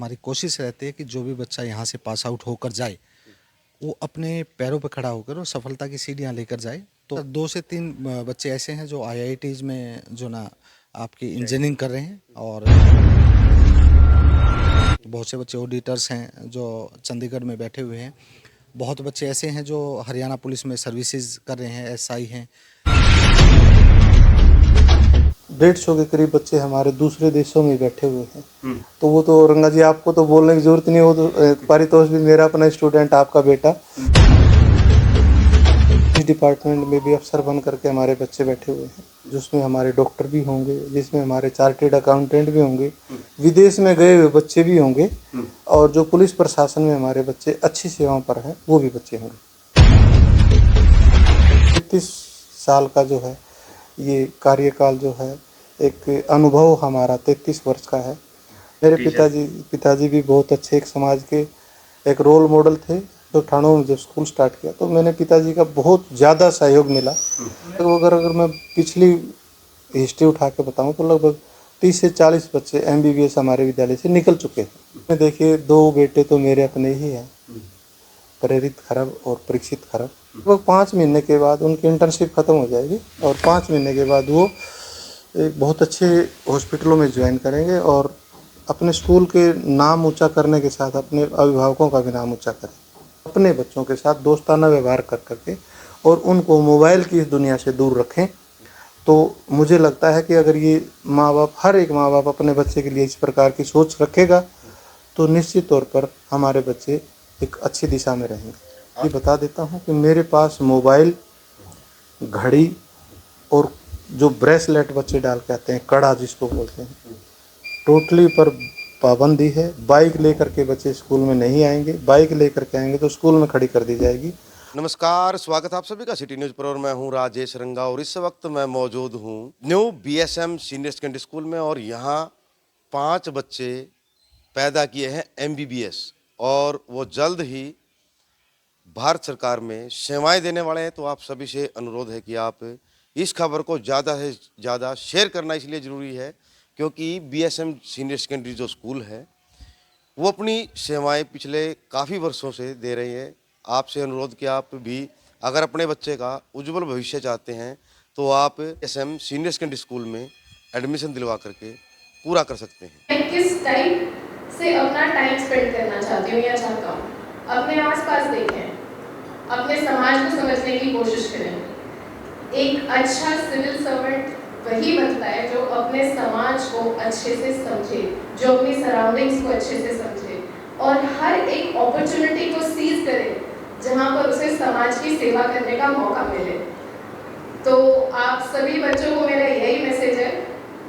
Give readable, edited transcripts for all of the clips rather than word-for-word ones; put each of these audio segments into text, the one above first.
हमारी कोशिश रहती है कि जो भी बच्चा यहाँ से पास आउट होकर जाए वो अपने पैरों पर खड़ा होकर और सफलता की सीढ़ियाँ लेकर जाए। तो 2 से 3 बच्चे ऐसे हैं जो आईआईटीज़ में जो ना आपकी इंजीनियरिंग कर रहे हैं, और बहुत से बच्चे ऑडिटर्स हैं जो चंडीगढ़ में बैठे हुए हैं। बहुत बच्चे ऐसे हैं जो हरियाणा पुलिस में सर्विसेज कर रहे हैं, एसआई हैं। 150 के करीब बच्चे हमारे दूसरे देशों में बैठे हुए हैं। तो वो तो रंगा जी आपको तो बोलने की जरूरत नहीं, वो तो पारितोष भी मेरा अपना स्टूडेंट, आपका बेटा। इस डिपार्टमेंट में भी अफसर बन करके हमारे बच्चे बैठे हुए हैं, जिसमें हमारे डॉक्टर भी होंगे, जिसमें हमारे चार्टेड अकाउंटेंट भी होंगे, विदेश में गए हुए बच्चे भी होंगे, और जो पुलिस प्रशासन में हमारे बच्चे अच्छी सेवाओं पर हैं वो भी बच्चे होंगे। 33 साल का जो है ये कार्यकाल जो है, एक अनुभव हमारा 33 वर्ष का है। मेरे पिताजी भी बहुत अच्छे एक समाज के एक रोल मॉडल थे। तो ठाणों में जब स्कूल स्टार्ट किया तो मैंने पिताजी का बहुत ज़्यादा सहयोग मिला। तो अगर मैं पिछली हिस्ट्री उठा के बताऊं तो लगभग 30 से 40 बच्चे एमबीबीएस हमारे विद्यालय से निकल चुके हैं। देखिए 2 बेटे तो मेरे अपने ही हैं, प्रेरित खरब और परीक्षित खरब। लगभग 5 महीने के बाद उनकी इंटर्नशिप खत्म हो जाएगी और 5 महीने के बाद वो एक बहुत अच्छे हॉस्पिटलों में ज्वाइन करेंगे और अपने स्कूल के नाम ऊंचा करने के साथ अपने अभिभावकों का भी नाम ऊंचा करें। अपने बच्चों के साथ दोस्ताना व्यवहार कर करके और उनको मोबाइल की इस दुनिया से दूर रखें। तो मुझे लगता है कि अगर ये माँ बाप, हर एक माँ बाप अपने बच्चे के लिए इस प्रकार की सोच रखेगा तो निश्चित तौर पर हमारे बच्चे एक अच्छी दिशा में रहेंगे। ये बता देता हूँ कि मेरे पास मोबाइल, घड़ी और जो ब्रेसलेट बच्चे डाल के आते हैं, कड़ा जिसको बोलते हैं, टोटली पर पाबंदी है। बाइक लेकर के बच्चे स्कूल में नहीं आएंगे, बाइक लेकर के आएंगे तो स्कूल में खड़ी कर दी जाएगी। नमस्कार, स्वागत है आप सभी का सिटी न्यूज़ पर। और मैं हूं राजेश रंगा और इस वक्त मैं मौजूद हूं new BSM senior secondary school में। और यहां 5 बच्चे पैदा किए हैं एमबीबीएस और वो जल्द ही भारत सरकार में सेवाएं देने वाले हैं। तो आप सभी से अनुरोध है कि आप इस खबर को ज़्यादा से ज़्यादा शेयर करना इसलिए ज़रूरी है क्योंकि बीएसएम सीनियर सेकेंडरी जो स्कूल है वो अपनी सेवाएं पिछले काफ़ी वर्षों से दे रही है। आपसे अनुरोध कि आप भी अगर अपने बच्चे का उज्जवल भविष्य चाहते हैं तो आप एसएम सीनियर सेकेंडरी स्कूल में एडमिशन दिलवा करके पूरा कर सकते हैं। मैं किस टाइप से अपना टाइम स्पेंड करना चाहती हूँ या चाहता हूँ, अपने आसपास देखें, अपने समाज को समझने की कोशिश करें। एक अच्छा सिविल सर्वेंट वही बनता है जो अपने समाज को अच्छे से समझे, जो अपनी सराउंडिंग्स को अच्छे से समझे और हर एक अपॉर्चुनिटी को सीज करे जहाँ पर उसे समाज की सेवा करने का मौका मिले। तो आप सभी बच्चों को मेरा यही मैसेज है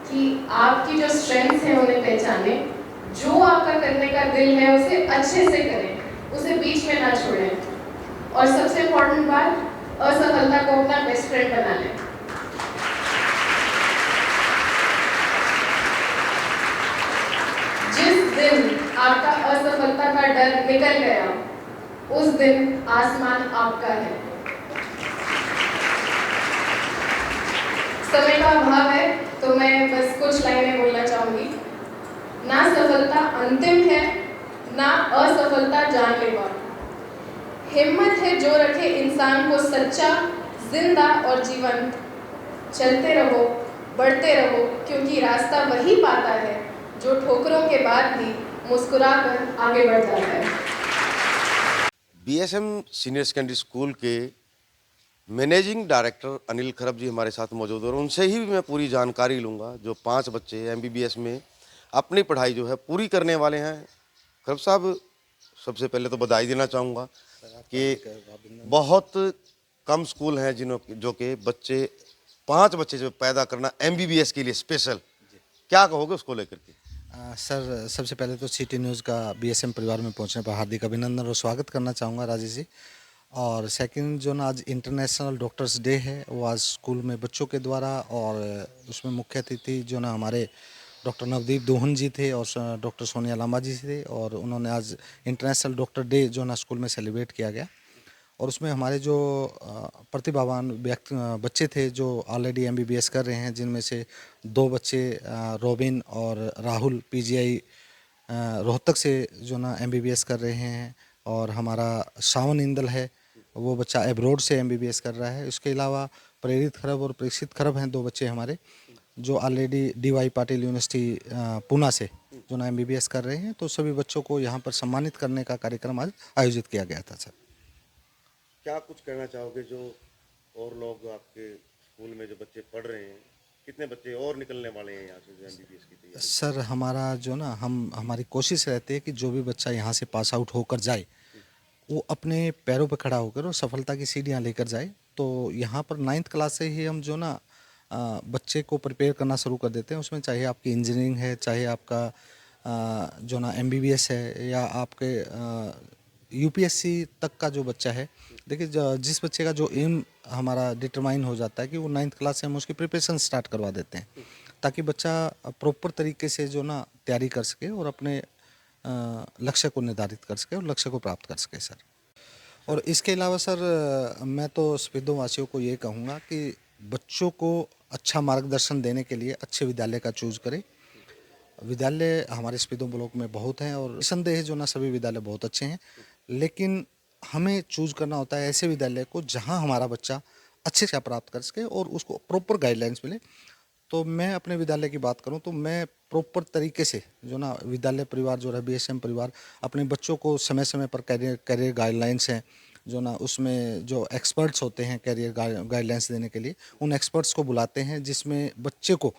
कि आपकी जो स्ट्रेंथ्स हैं उन्हें पहचानें, जो आपका करने का दिल है उसे अच्छे से करें, उसे बीच में ना छोड़ें और सबसे इम्पोर्टेंट बात, असफलता को अपना बेस्ट फ्रेंड बना लें। जिस दिन आपका असफलता का डर निकल गया उस दिन आसमान आपका है। समय का अभाव है तो मैं बस कुछ लाइनें बोलना चाहूंगी। ना सफलता अंतिम है, ना असफलता जानलेवा। हिम्मत है जो रखे इंसान को सच्चा, जिंदा और जीवंत। चलते रहो, बढ़ते रहो, क्योंकि रास्ता वही पाता है जो ठोकरों के बाद भी मुस्कुराकर आगे बढ़ जाता है। बीएसएम सीनियर सेकेंडरी स्कूल के मैनेजिंग डायरेक्टर अनिल खरब जी हमारे साथ मौजूद हैं और उनसे ही मैं पूरी जानकारी लूँगा। जो 5 बच्चे एमबीबीएस में अपनी पढ़ाई जो है पूरी करने वाले हैं। खरब साहब, सबसे पहले तो बधाई देना चाहूँगा कि बहुत कम स्कूल हैं जो कि 5 बच्चे जो पैदा करना एमबीबीएस के लिए स्पेशल, क्या कहोगे उसको लेकर के? सर, सबसे पहले तो सिटी न्यूज़ का बीएसएम परिवार में पहुंचने पर हार्दिक अभिनंदन और स्वागत करना चाहूँगा राजेश जी। और सेकंड जो ना आज इंटरनेशनल डॉक्टर्स डे है, वो आज स्कूल में बच्चों के द्वारा, और उसमें मुख्य अतिथि जो ना हमारे डॉक्टर नवदीप दोहन जी थे और डॉक्टर सोनिया लांबा जी थे, और उन्होंने आज इंटरनेशनल डॉक्टर डे जो ना स्कूल में सेलिब्रेट किया गया। और उसमें हमारे जो प्रतिभावान बच्चे थे जो ऑलरेडी एमबीबीएस कर रहे हैं, जिनमें से 2 बच्चे रोबिन और राहुल पीजीआई रोहतक से जो ना MBBS कर रहे हैं, और हमारा सावन इंदल है, वो बच्चा एब्रोड से MBBS कर रहा है। इसके अलावा प्रेरित खरब और प्रेक्षित खरब हैं, 2 बच्चे हमारे जो already DY Patil university Poona से जो ना MBBS कर रहे हैं। तो सभी बच्चों को यहाँ पर सम्मानित करने का कार्यक्रम आज आयोजित किया गया था सर। क्या कुछ कहना चाहोगे जो और लोग आपके स्कूल में जो बच्चे पढ़ रहे हैं, कितने बच्चे और निकलने वाले हैं यहाँ से जो MBBS की तैयारी? सर हमारा जो ना हमारी कोशिश रहती है कि जो भी बच्चा यहाँ से पास आउट होकर जाए वो अपने पैरों पर खड़ा होकर और सफलता की सीढ़ियाँ लेकर जाए। तो यहाँ पर 9th क्लास से ही हम जो ना बच्चे को प्रिपेयर करना शुरू कर देते हैं। उसमें चाहे आपकी इंजीनियरिंग है, चाहे आपका जो ना MBBS है, या आपके UPSC तक का जो बच्चा है। देखिए जिस बच्चे का जो एम हमारा डिटरमाइन हो जाता है कि वो 9th क्लास से हम उसकी प्रिपरेशन स्टार्ट करवा देते हैं, ताकि बच्चा प्रॉपर तरीके से जो ना तैयारी कर सके और अपने लक्ष्य को निर्धारित कर सके और लक्ष्य को प्राप्त कर सके सर। और इसके अलावा सर मैं तो स्पीडो वासियों को ये कहूँगा कि बच्चों को अच्छा मार्गदर्शन देने के लिए अच्छे विद्यालय का चूज़ करें। विद्यालय हमारे स्पीडो ब्लॉक में बहुत हैं और निसंदेह जो ना सभी विद्यालय बहुत अच्छे हैं, लेकिन हमें चूज़ करना होता है ऐसे विद्यालय को जहां हमारा बच्चा अच्छे शिक्षा प्राप्त कर सके और उसको प्रॉपर गाइडलाइंस मिले। तो मैं अपने विद्यालय की बात करूं तो मैं प्रॉपर तरीके से जो ना विद्यालय परिवार जो है BSM परिवार अपने बच्चों को समय समय पर करियर गाइडलाइंस हैं जो ना उसमें जो एक्सपर्ट्स होते हैं करियर गाइडलाइंस देने के लिए, उन एक्सपर्ट्स को बुलाते हैं जिसमें बच्चे को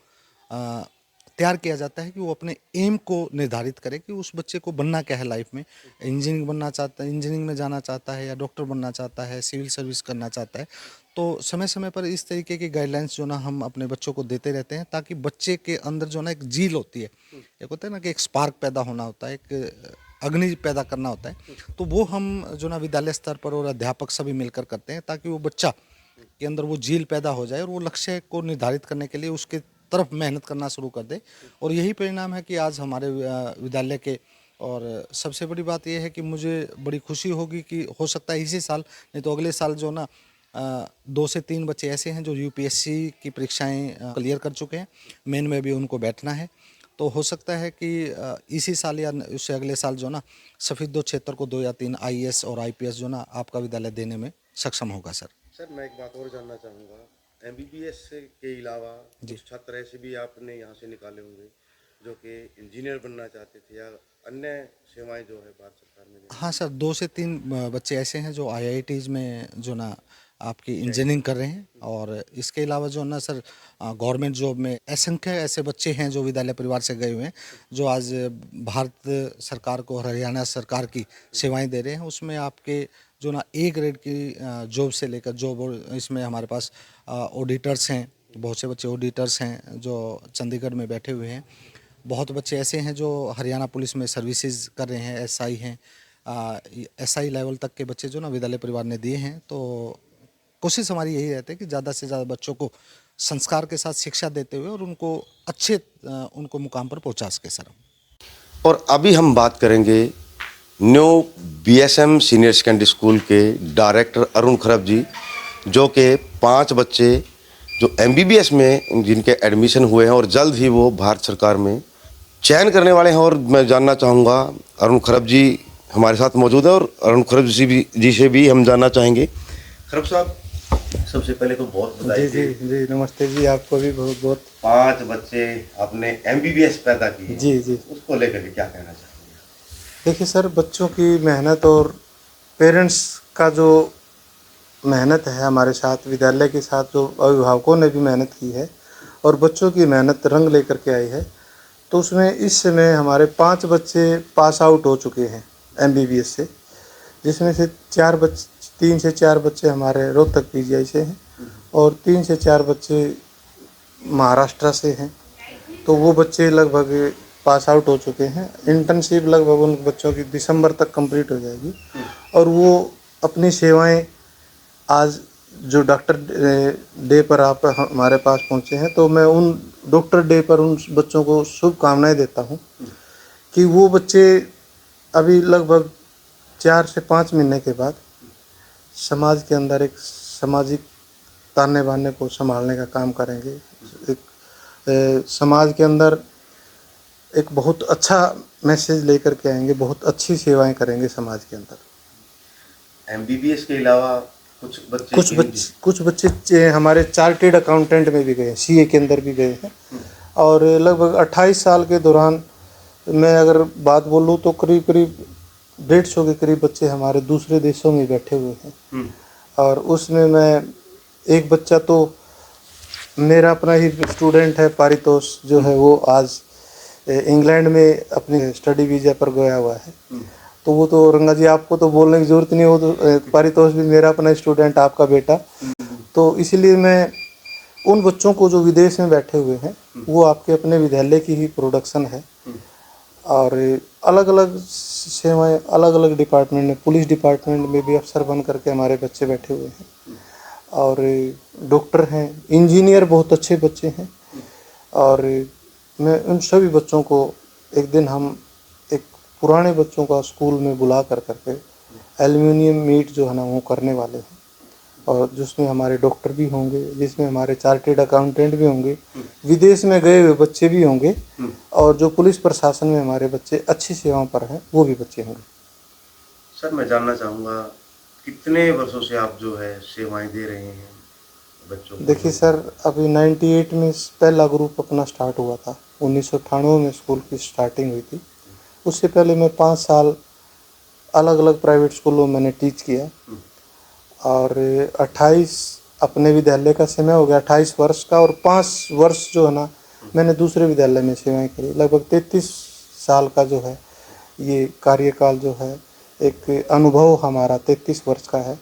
तैयार किया जाता है कि वो अपने एम को निर्धारित करे कि उस बच्चे को बनना क्या है लाइफ में। इंजीनियरिंग बनना चाहता है, इंजीनियरिंग में जाना चाहता है, या डॉक्टर बनना चाहता है, सिविल सर्विस करना चाहता है। तो समय समय पर इस तरीके की गाइडलाइंस जो ना हम अपने बच्चों को देते रहते हैं, ताकि बच्चे के अंदर जो ना एक जील होती है, एक होता है ना कि एक स्पार्क पैदा होना होता है, एक अग्नि पैदा करना होता है। तो वो हम जो ना विद्यालय स्तर पर और अध्यापक सभी मिलकर करते हैं, ताकि वो बच्चा के अंदर वो जील पैदा हो जाए और वो लक्ष्य को निर्धारित करने के लिए उसके तरफ मेहनत करना शुरू कर दे। और यही परिणाम है कि आज हमारे विद्यालय के, और सबसे बड़ी बात यह है कि मुझे बड़ी खुशी होगी कि हो सकता है इसी साल, नहीं तो अगले साल जो ना 2 से 3 बच्चे ऐसे हैं जो UPSC की परीक्षाएं क्लियर कर चुके हैं, मेन में भी उनको बैठना है। तो हो सकता है कि इसी साल या उससे अगले साल जो ना सफेद क्षेत्र को 2 या 3 IAS और IPS जो ना आपका विद्यालय देने में सक्षम होगा सर। सर मैं एक बात और जानना चाहूँगा, MBBS के अलावा कुछ छात्र ऐसे भी आपने यहाँ से निकाले होंगे जो कि इंजीनियर बनना चाहते थे या अन्य सेवाएं जो है भारत सरकार में? हाँ सर, 2 से 3 बच्चे ऐसे हैं जो IITs में जो ना आपकी इंजीनियरिंग कर रहे हैं, और इसके अलावा जो ना सर गवर्नमेंट जॉब में असंख्य ऐसे बच्चे हैं जो विद्यालय परिवार से गए हुए हैं, जो आज भारत सरकार को और हरियाणा सरकार की सेवाएं दे रहे हैं। उसमें आपके जो ना A ग्रेड की जॉब से लेकर जॉब, और इसमें हमारे पास ऑडिटर्स हैं, बहुत से बच्चे ऑडिटर्स हैं जो चंडीगढ़ में बैठे हुए हैं। बहुत बच्चे ऐसे हैं जो हरियाणा पुलिस में सर्विसेज कर रहे हैं, SI हैं, SI लेवल तक के बच्चे जो ना विद्यालय परिवार ने दिए हैं। तो कोशिश हमारी यही रहती है कि ज़्यादा से ज़्यादा बच्चों को संस्कार के साथ शिक्षा देते हुए और उनको अच्छे उनको मुकाम पर पहुंचा सके सर। और अभी हम बात करेंगे new BSM senior secondary school के डायरेक्टर अरुण खरब जी, जो कि 5 बच्चे जो MBBS में जिनके एडमिशन हुए हैं और जल्द ही वो भारत सरकार में चयन करने वाले हैं। और मैं जानना चाहूँगा, अरुण खरब जी हमारे साथ मौजूद है और अरुण खरब जी से भी हम जानना चाहेंगे। खरब साहब, सबसे पहले तो बहुत बधाई। जी जी जी, नमस्ते जी, आपको भी बहुत बहुत। 5 बच्चे आपने MBBS पैदा किए, जी जी, उसको लेकर के क्या कहना चाहेंगे? देखिए सर, बच्चों की मेहनत और पेरेंट्स का जो मेहनत है हमारे साथ, विद्यालय के साथ जो अभिभावकों ने भी मेहनत की है और बच्चों की मेहनत रंग लेकर के आई है, तो उसमें इस समय हमारे 5 बच्चे पास आउट हो चुके हैं MBBS से, जिसमें से 3 से 4 बच्चे हमारे रोहतक PGI से हैं और 3 से 4 बच्चे महाराष्ट्र से हैं। तो वो बच्चे लगभग पास आउट हो चुके हैं। इंटर्नशिप लगभग उन बच्चों की दिसंबर तक कंप्लीट हो जाएगी और वो अपनी सेवाएं आज जो डॉक्टर डे पर आप हमारे पास पहुंचे हैं, तो मैं उन डॉक्टर डे पर उन बच्चों को शुभकामनाएं देता हूं कि वो बच्चे अभी लगभग 4 से 5 महीने के बाद समाज के अंदर एक सामाजिक ताने बाने को संभालने का काम करेंगे। एक समाज के अंदर एक बहुत अच्छा मैसेज लेकर के आएंगे, बहुत अच्छी सेवाएं करेंगे समाज के अंदर। एमबीबीएस के अलावा कुछ बच्चे हमारे चार्टेड अकाउंटेंट में भी गए हैं, सीए के अंदर भी गए हैं। और लगभग 28 साल के दौरान मैं अगर बात बोलूँ तो करीब करीब 150 के करीब बच्चे हमारे दूसरे देशों में बैठे हुए हैं। और उसमें मैं एक बच्चा तो मेरा अपना ही स्टूडेंट है, पारितोष जो है वो आज इंग्लैंड में अपनी स्टडी वीज़ा पर गया हुआ है। तो वो तो रंगा जी आपको तो बोलने की ज़रूरत नहीं हो, तो पारितोष भी मेरा अपना स्टूडेंट, आपका बेटा। तो इसलिए मैं उन बच्चों को जो विदेश में बैठे हुए हैं वो आपके अपने विद्यालय की ही प्रोडक्शन है। और अलग अलग सेवाएं, अलग अलग डिपार्टमेंट में, पुलिस डिपार्टमेंट में भी अफसर बन करके हमारे बच्चे बैठे हुए हैं। और डॉक्टर हैं, इंजीनियर, बहुत अच्छे बच्चे हैं। और मैं उन सभी बच्चों को एक दिन हम एक पुराने बच्चों का स्कूल में बुला कर करके एल्युमिनियम मीट जो है ना वो करने वाले हैं। और जिसमें हमारे डॉक्टर भी होंगे, जिसमें हमारे चार्टेड अकाउंटेंट भी होंगे, विदेश में गए हुए बच्चे भी होंगे, और जो पुलिस प्रशासन में हमारे बच्चे अच्छी सेवाओं पर हैं वो भी बच्चे होंगे। सर, मैं जानना चाहूँगा कितने वर्षों से आप जो है सेवाएं दे रहे हैं बच्चों को? देखिए सर, अभी 98 में पहला ग्रुप अपना स्टार्ट हुआ था, 1998 में स्कूल की स्टार्टिंग हुई थी। उससे पहले मैं 5 साल अलग अलग प्राइवेट स्कूलों में मैंने टीच किया। और 28 अपने विद्यालय का समय हो गया 28 वर्ष का, और 5 वर्ष जो है ना मैंने दूसरे विद्यालय में सेवाएं करी। लगभग 33 साल का जो है ये कार्यकाल जो है, एक अनुभव हमारा 33 वर्ष का है।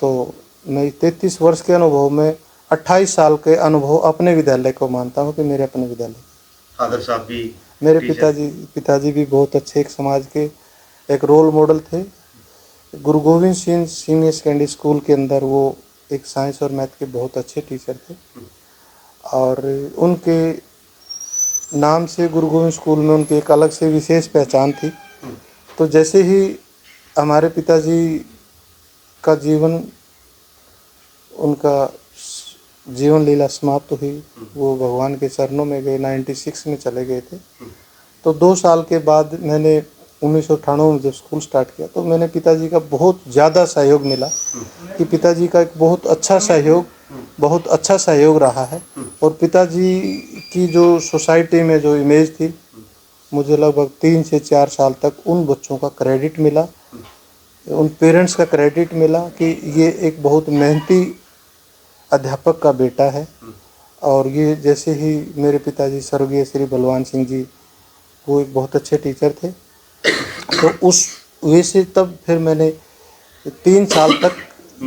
तो मैं 33 वर्ष के अनुभव में 28 साल के अनुभव अपने विद्यालय को मानता हूँ कि मेरे अपने विद्यालय। फादर साहब भी, मेरे पिताजी भी बहुत अच्छे एक समाज के एक रोल मॉडल थे। गुरु Govind Singh senior secondary school के अंदर वो एक साइंस और मैथ के बहुत अच्छे टीचर थे। और उनके नाम से गुरु गोविंद स्कूल में उनकी एक अलग से विशेष पहचान थी। तो जैसे ही हमारे पिताजी का जीवन, उनका जीवन लीला समाप्त हुई, वो भगवान के चरणों में गए, 96 में चले गए थे। तो 2 साल के बाद मैंने 1998 में जब स्कूल स्टार्ट किया तो मैंने पिताजी का बहुत ज़्यादा सहयोग मिला, कि पिताजी का एक बहुत अच्छा सहयोग रहा है। और पिताजी की जो सोसाइटी में जो इमेज थी, मुझे लगभग 3 से 4 साल तक उन बच्चों का क्रेडिट मिला, उन पेरेंट्स का क्रेडिट मिला कि ये एक बहुत मेहनती अध्यापक का बेटा है। और ये जैसे ही मेरे पिताजी स्वर्गीय श्री बलवान सिंह जी, वो एक बहुत अच्छे टीचर थे, तो उस वैसे तब फिर मैंने 3 साल तक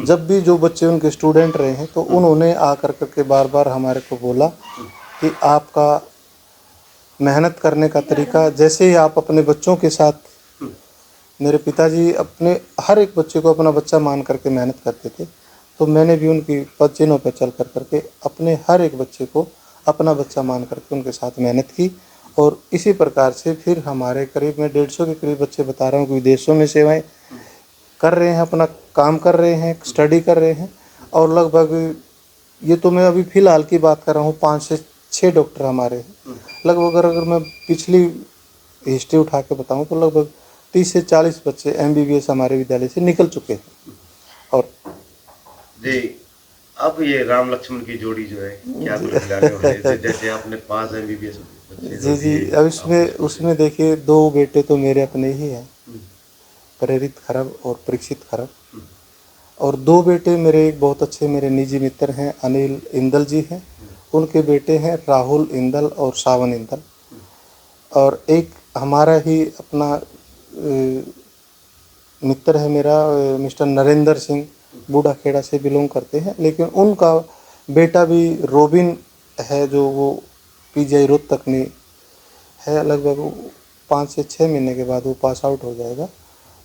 जब भी जो बच्चे उनके स्टूडेंट रहे हैं तो उन्होंने आकर करके बार बार हमारे को बोला कि आपका मेहनत करने का तरीका, जैसे ही आप अपने बच्चों के साथ, मेरे पिताजी अपने हर एक बच्चे को अपना बच्चा मान करके मेहनत करते थे, तो मैंने भी उनकी पद चिन्हों पर चल कर करके अपने हर एक बच्चे को अपना बच्चा मान करके उनके साथ मेहनत की। और इसी प्रकार से फिर हमारे करीब में 150 के करीब बच्चे बता रहा हूँ कि विदेशों में सेवाएं कर रहे हैं, अपना काम कर रहे हैं, स्टडी कर रहे हैं। और लगभग, ये तो मैं अभी फ़िलहाल की बात कर रहा हूँ, 5 से 6 डॉक्टर हमारे हैं। लगभग अगर मैं पिछली हिस्ट्री उठा के बताऊँ तो लगभग 30 से 40 बच्चे MBBS हमारे विद्यालय से निकल चुके हैं। और जी, अब ये राम लक्ष्मण की जोड़ी जो है क्या कुछ खिलाने वाले हैं? जैसे आपने 5 MBBS बच्चे जी, अब उसमें देखिए 2 बेटे तो मेरे अपने ही हैं, प्रेरित खरब और परीक्षित खरब। और 2 बेटे मेरे एक बहुत अच्छे मेरे निजी मित्र हैं, अनिल इंदल जी हैं, उनके बेटे हैं राहुल इंदल और सावन इंदल। और एक हमारा ही अपना मित्र है मेरा, मिस्टर नरेंद्र सिंह, बूढ़ा खेड़ा से बिलोंग करते हैं, लेकिन उनका बेटा भी रोबिन है, जो वो PGI रोहतक में है। लगभग 5 से 6 महीने के बाद वो पास आउट हो जाएगा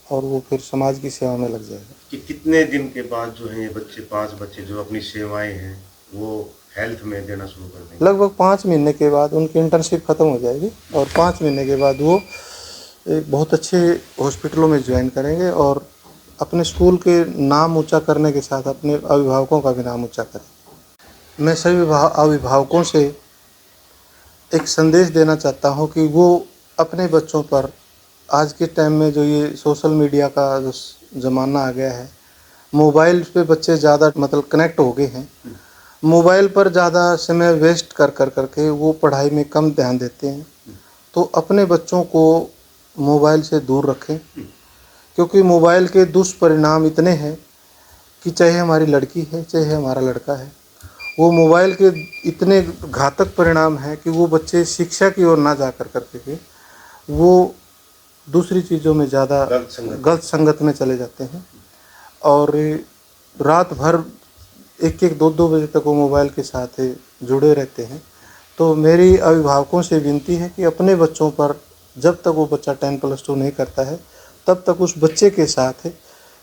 और वो फिर समाज की सेवा में लग जाएगा। कि कितने दिन के बाद जो है ये बच्चे, 5 बच्चे जो अपनी सेवाएं हैं वो हेल्थ में देना शुरू कर देंगे? लगभग 5 महीने के बाद उनकी इंटर्नशिप ख़त्म हो जाएगी और 5 महीने के बाद वो एक बहुत अच्छे हॉस्पिटलों में ज्वाइन करेंगे और अपने स्कूल के नाम ऊंचा करने के साथ अपने अभिभावकों का भी नाम ऊंचा करें। मैं सभी अभिभावकों से एक संदेश देना चाहता हूँ कि वो अपने बच्चों पर, आज के टाइम में जो ये सोशल मीडिया का जो ज़माना आ गया है, मोबाइल पे बच्चे ज़्यादा मतलब कनेक्ट हो गए हैं। मोबाइल पर ज़्यादा समय वेस्ट कर करके वो पढ़ाई में कम ध्यान देते हैं। तो अपने बच्चों को मोबाइल से दूर रखें, क्योंकि मोबाइल के दुष्परिणाम इतने हैं कि चाहे हमारी लड़की है चाहे हमारा लड़का है, वो मोबाइल के इतने घातक परिणाम हैं कि वो बच्चे शिक्षा की ओर ना जा कर के वो दूसरी चीज़ों में ज़्यादा गलत संगत में चले जाते हैं और रात भर एक एक दो दो बजे तक वो मोबाइल के साथ जुड़े रहते हैं। तो मेरी अभिभावकों से विनती है कि अपने बच्चों पर, जब तक वो बच्चा 10+2 नहीं करता है तब तक उस बच्चे के साथ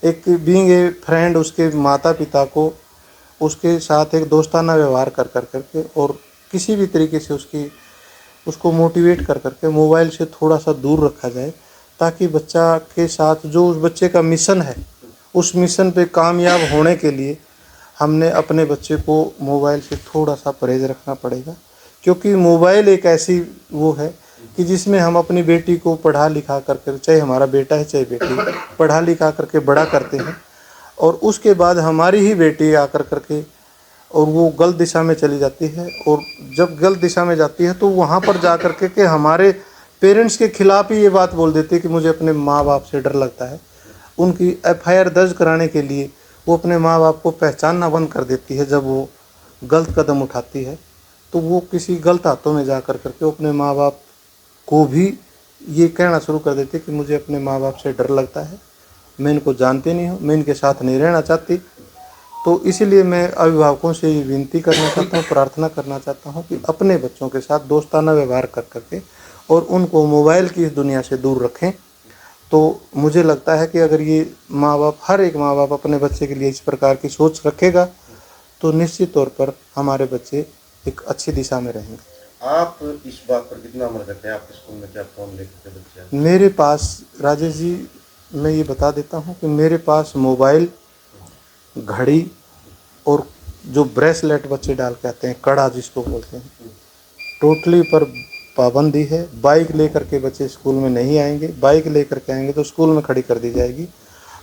एक बीइंग ए फ्रेंड, उसके माता पिता को उसके साथ एक दोस्ताना व्यवहार कर करके और किसी भी तरीके से उसको मोटिवेट कर करके मोबाइल से थोड़ा सा दूर रखा जाए, ताकि बच्चा के साथ जो उस बच्चे का मिशन है, उस मिशन पे कामयाब होने के लिए हमने अपने बच्चे को मोबाइल से थोड़ा सा परहेज रखना पड़ेगा। क्योंकि मोबाइल एक ऐसी वो है कि जिसमें हम अपनी बेटी को पढ़ा लिखा करके, चाहे हमारा बेटा है चाहे बेटी, पढ़ा लिखा करके बड़ा करते हैं और उसके बाद हमारी ही बेटी आकर करके और वो गलत दिशा में चली जाती है। और जब गलत दिशा में जाती है तो वहाँ पर जा कर के हमारे पेरेंट्स के खिलाफ ही ये बात बोल देती है कि मुझे अपने माँ बाप से डर लगता है। उनकी FIR दर्ज कराने के लिए वो अपने माँ बाप को पहचानना बंद कर देती है। जब वो गलत कदम उठाती है तो वो किसी गलत हाथों में जा कर के वो अपने माँ बाप को भी ये कहना शुरू कर देती है कि मुझे अपने माँ बाप से डर लगता है, मैं इनको जानती नहीं हूँ, मैं इनके साथ नहीं रहना चाहती। तो इसीलिए मैं अभिभावकों से ये विनती करना चाहता हूँ, प्रार्थना करना चाहता हूँ कि अपने बच्चों के साथ दोस्ताना व्यवहार कर करके और उनको मोबाइल की इस दुनिया से दूर रखें। तो मुझे लगता है कि अगर ये माँ बाप, हर एक माँ बाप अपने बच्चे के लिए इस प्रकार की सोच रखेगा तो निश्चित तौर पर हमारे बच्चे एक अच्छी दिशा में रहेंगे। आप इस बात पर कितना अमल करते हैं? आपके स्कूल में क्या फ़ोन लेकर के बच्चे? मेरे पास, राजेश जी, मैं ये बता देता हूँ कि मेरे पास मोबाइल, घड़ी और जो ब्रेसलेट बच्चे डाल के आते हैं, कड़ा जिसको बोलते हैं, टोटली पर पाबंदी है। बाइक लेकर के बच्चे स्कूल में नहीं आएंगे, बाइक लेकर के आएंगे तो स्कूल में खड़ी कर दी जाएगी।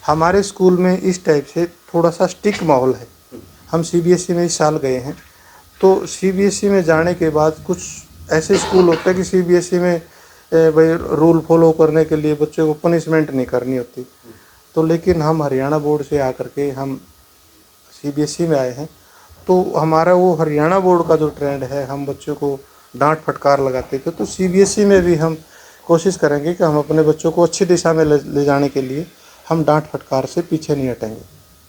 हमारे स्कूल में इस टाइप से थोड़ा सा स्ट्रिक्ट माहौल है। हम CBSE में इस साल गए हैं, तो CBSE में जाने के बाद कुछ ऐसे स्कूल होते हैं कि CBSE में भाई रूल फॉलो करने के लिए बच्चों को पनिशमेंट नहीं करनी होती। तो लेकिन हम हरियाणा बोर्ड से आकर के हम CBSE में आए हैं, तो हमारा वो हरियाणा बोर्ड का जो ट्रेंड है, हम बच्चों को डांट फटकार लगाते थे। तो CBSE में भी हम कोशिश करेंगे कि हम अपने बच्चों को अच्छी दिशा में ले जाने के लिए हम डांट फटकार से पीछे नहीं हटेंगे।